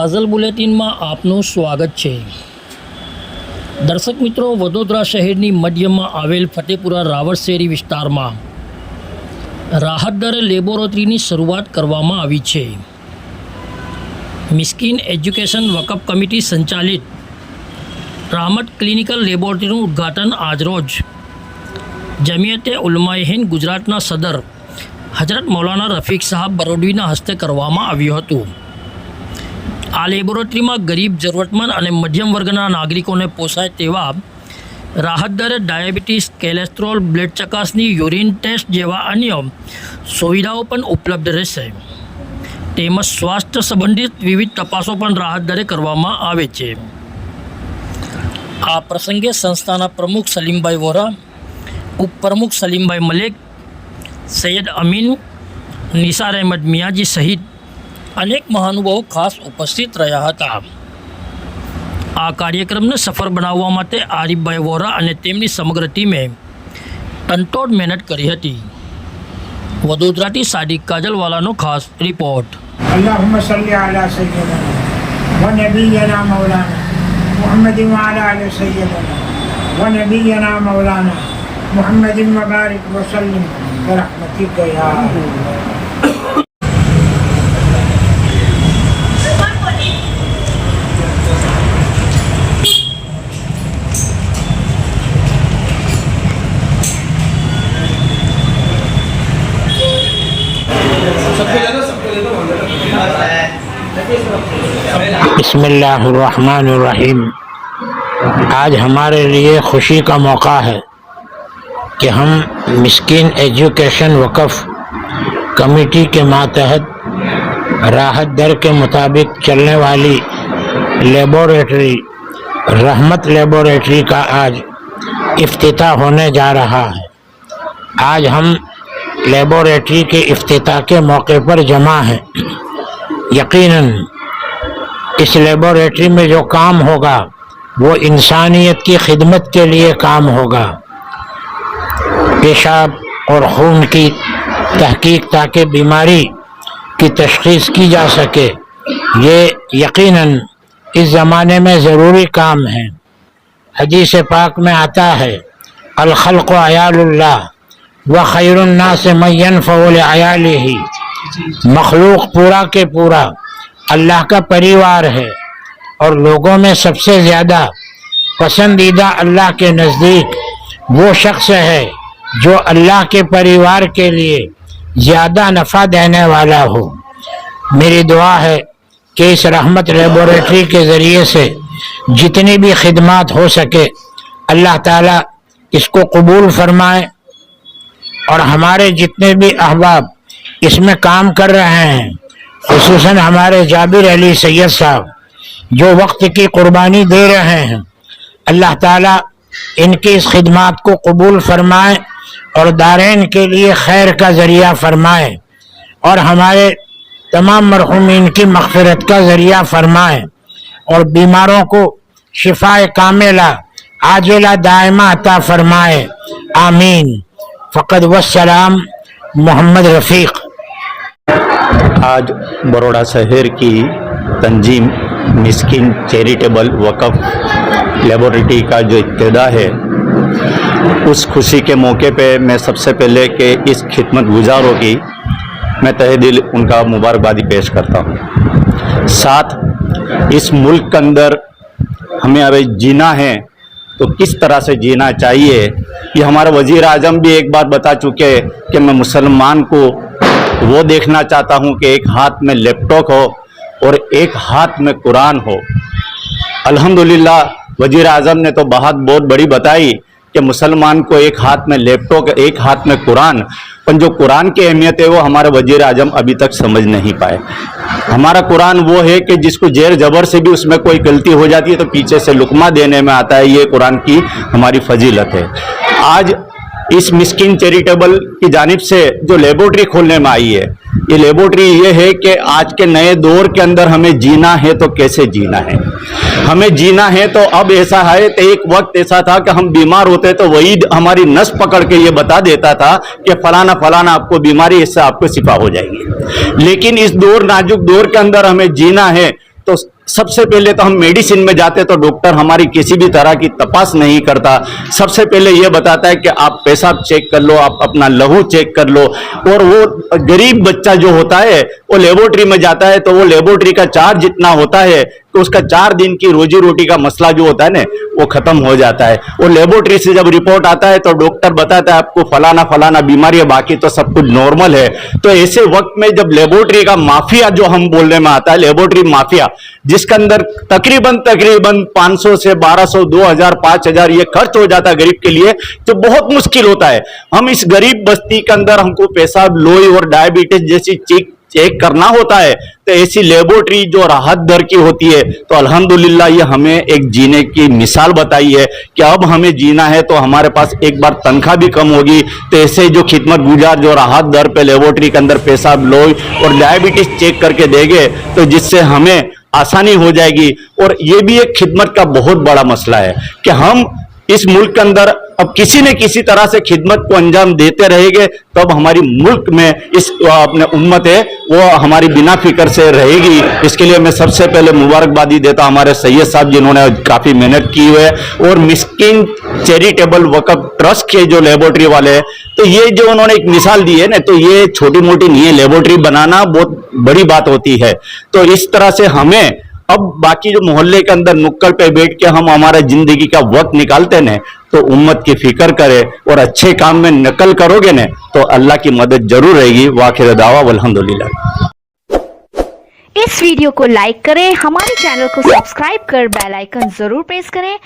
કાઝલ બુલેટિનમાં આપનું સ્વાગત છે। દર્શક મિત્રો, વડોદરા શહેરની મધ્યમાં આવેલ ફતેપુરા રાવળશેરી વિસ્તારમાં રાહત દરે લેબોરેટરીની શરૂઆત કરવામાં આવી છે। મિસ્કીન એજ્યુકેશન વકફ કમિટી સંચાલિત rahmat ક્લિનિકલ લેબોરેટરીનું ઉદ્ઘાટન આજરોજ જમિયતે ઉલમાએ હિન્દ ગુજરાતના સદર હજરત મૌલાના રફીક સાહબ બરોડવીના હસ્તે કરવામાં આવ્યું હતું। આ લેબોરેટરીમાં ગરીબ, જરૂરતમંદ અને મધ્યમ વર્ગના નાગરિકોને પોસાય તેવા રાહત દરે ડાયાબિટીસ, કોલેસ્ટ્રોલ, બ્લડ ચકાસણી, યુરિન ટેસ્ટ જેવા અન્ય સુવિધાઓ પણ ઉપલબ્ધ રહેશે। તેમજ સ્વાસ્થ્ય સંબંધિત વિવિધ તપાસો પણ રાહત દરે કરવામાં આવે છે। આ પ્રસંગે સંસ્થાના પ્રમુખ સલીમભાઈ વોરા, ઉપપ્રમુખ સલીમભાઈ મલેક, સૈયદ અમીન, નિસાર અહેમદ મિયાજી સહિત અનેક મહાનુભાવો ખાસ ઉપસ્થિત રહ્યા હતા। આ કાર્યક્રમને સફળ બનાવવા માટે આરિફભાઈ વોરા અને તેમની સમગ્ર ટીમે તનતોડ મહેનત કરી હતી। વડોદરાથી સાદિક કાજલવાલાનો ખાસ રિપોર્ટ। અલ્લાહુમ્મા સલ્લી અલા સય્યિદના વ નબિયના મૌલાના મુહમ્મદ વ અલા આલિ સય્યિદના વ નબિયના મૌલાના મુહમ્મદ વ બારિક વ સલ્લિમ برحمتك يا बिस्मिल्लाहिर्रहमानिर्रहीम। आज हमारे लिए खुशी का मौका है कि हम मिस्कीन एजुकेशन वक़फ़ कमेटी के मातहत राहत दर के मुताबिक चलने वाली लेबोरेटरी रहमत लेबोरेटरी का आज इफ्तिताह होने जा रहा है। आज हम लेबोरेटरी के इफ्तिताह के मौके पर जमा हैं। यकीनन इस लेबोरेटरी में जो काम होगा वो इंसानियत की खिदमत के लिए काम होगा। पेशाब और खून की तहकीक ताकि बीमारी की तशख़ीस की जा सके, ये यकीनन इस ज़माने में ज़रूरी काम है। हदीस पाक में आता है, अल खल्क़ु अयालुल्लाह व खैरुन्नास मन यनफ़उ लिअयालिही। मखलूक पूरा के पूरा अल्लाह का परिवार है और लोगों में सबसे ज़्यादा पसंदीदा अल्लाह के नज़दीक वो शख्स है जो अल्लाह के परिवार के लिए ज़्यादा नफ़ा देने वाला हो। मेरी दुआ है कि इस रहमत लेबोरेटरी के ज़रिए से जितनी भी खिदमात हो सके अल्लाह ताला इसको कबूल फरमाए और हमारे जितने भी अहबाब इसमें काम कर रहे हैं, खुसूसन हमारे जाबिर अली सैयद साहब जो वक्त की कुर्बानी दे रहे हैं, अल्लाह ताला इनकी इस खिदमत को कबूल फरमाए और दारैन के लिए खैर का ज़रिया फरमाए और हमारे तमाम मरहूमीन की मग़फ़िरत का ज़रिया फरमाए और बीमारों को शिफाए कामिला आजिला दायमा अता फरमाए। आमीन। फ़क़द वस्सलाम। मोहम्मद रफ़ीक। आज बड़ौदा शहर की तंजीम मिस्किन चैरिटेबल वक़फ़ लेबोरेटरी का जो इब्तिदा है, उस खुशी के मौके पे मैं सबसे पहले के इस खिदमत गुजारों की मैं तहे दिल उनका मुबारकबादी पेश करता हूँ। साथ इस मुल्क के अंदर हमें अभी जीना है तो किस तरह से जीना चाहिए, ये हमारे वज़ीर आज़म भी एक बार बता चुके कि मैं मुसलमान को वो देखना चाहता हूँ कि एक हाथ में लैपटॉप हो और एक हाथ में कुरान हो। अल्हम्दुलिल्लाह वज़ीर आज़म ने तो बात बहुत बड़ी बताई कि मुसलमान को एक हाथ में लैपटॉप, एक हाथ में कुरान, पर जो कुरान की अहमियत है वो हमारे वज़ीर आज़म अभी तक समझ नहीं पाए। हमारा कुरान वो है कि जिसको जेर जबर से भी उसमें कोई गलती हो जाती है तो पीछे से लुकमा देने में आता है। ये कुरान की हमारी फजीलत है। आज इस मिस्किन चैरिटेबल की जानिब से जो लेबोरेटरी खोलने में आई है, ये लेबोरेटरी ये है कि आज के नए दौर के अंदर हमें जीना है तो कैसे जीना है। हमें जीना है तो अब ऐसा है तो एक वक्त ऐसा था कि हम बीमार होते तो वही हमारी नस पकड़ के ये बता देता था कि फलाना फलाना आपको बीमारी, इससे आपको शिफा हो जाएगी। लेकिन इस दौर नाजुक दौर के अंदर हमें जीना है तो सबसे पहले तो हम मेडिसिन में जाते तो डॉक्टर हमारी किसी भी तरह की तपास नहीं करता, सबसे पहले ये बताता है कि आप पेशाब चेक कर लो, आप अपना लहू चेक कर लो। और वो गरीब बच्चा जो होता है वो लेबोरेटरी में जाता है तो वो लेबोरेटरी का चार्ज जितना होता है तो उसका 4 दिन की रोजी रोटी का मसला जो होता है ना वो खत्म हो जाता है। और लेबोरेटरी से जब रिपोर्ट आता है तो डॉक्टर बताता है आपको फलाना फलाना बीमारी है, बाकी तो सब कुछ नॉर्मल है। तो ऐसे वक्त में जब लेबोरेटरी का माफिया जो हम बोलने में आता है, लेबोरेटरी माफिया, जिसके अंदर तकरीबन 500 से 1200 2000 5000 ये खर्च हो जाता है गरीब के लिए, तो बहुत मुश्किल होता है। हम इस गरीब बस्ती के अंदर हमको पेशाब, लोई और डायबिटीज जैसी चेक करना होता है, तो ऐसी लेबोरेटरी जो राहत दर की होती है, तो अल्हम्दुलिल्लाह ये हमें एक जीने की मिसाल बताई है कि अब हमें जीना है तो हमारे पास एक बार तनख्वाह भी कम होगी, तो ऐसे जो खिदमत गुजार जो राहत दर पे लेबोरेटरी के अंदर पेशाब, लोई और डायबिटीज चेक करके देंगे तो जिससे हमें आसानी हो जाएगी। और ये भी एक खिदमत का बहुत बड़ा मसला है कि हम इस मुल्क के अंदर अब किसी न किसी तरह से खिदमत को अंजाम देते रहेंगे तब हमारी मुल्क में इस अपने उम्मत है वो हमारी बिना फिक्र से रहेगी। इसके लिए मैं सबसे पहले मुबारकबादी देता हमारे सैयद साहब जिन्होंने काफी मेहनत की हुई है, और मिस्किन चैरिटेबल वक्फ ट्रस्ट के जो लेबोरेटरी वाले हैं, तो ये जो उन्होंने एक मिसाल दी है ना, तो ये छोटी मोटी नहीं है, लेबोरेटरी बनाना बहुत बड़ी बात होती है। तो इस तरह से हमें अब बाकी जो मोहल्ले के अंदर नुक्कड़ पे बैठ के हम हमारा जिंदगी का वक्त निकालते हैं तो उम्मत की फिक्र करे और अच्छे काम में नकल करोगे ने तो अल्लाह की मदद जरूर रहेगी। वाखिर दावा अल्हम्दुलिल्लाह। इस वीडियो को लाइक करें, हमारे चैनल को सब्सक्राइब कर बेल आइकन जरूर प्रेस करें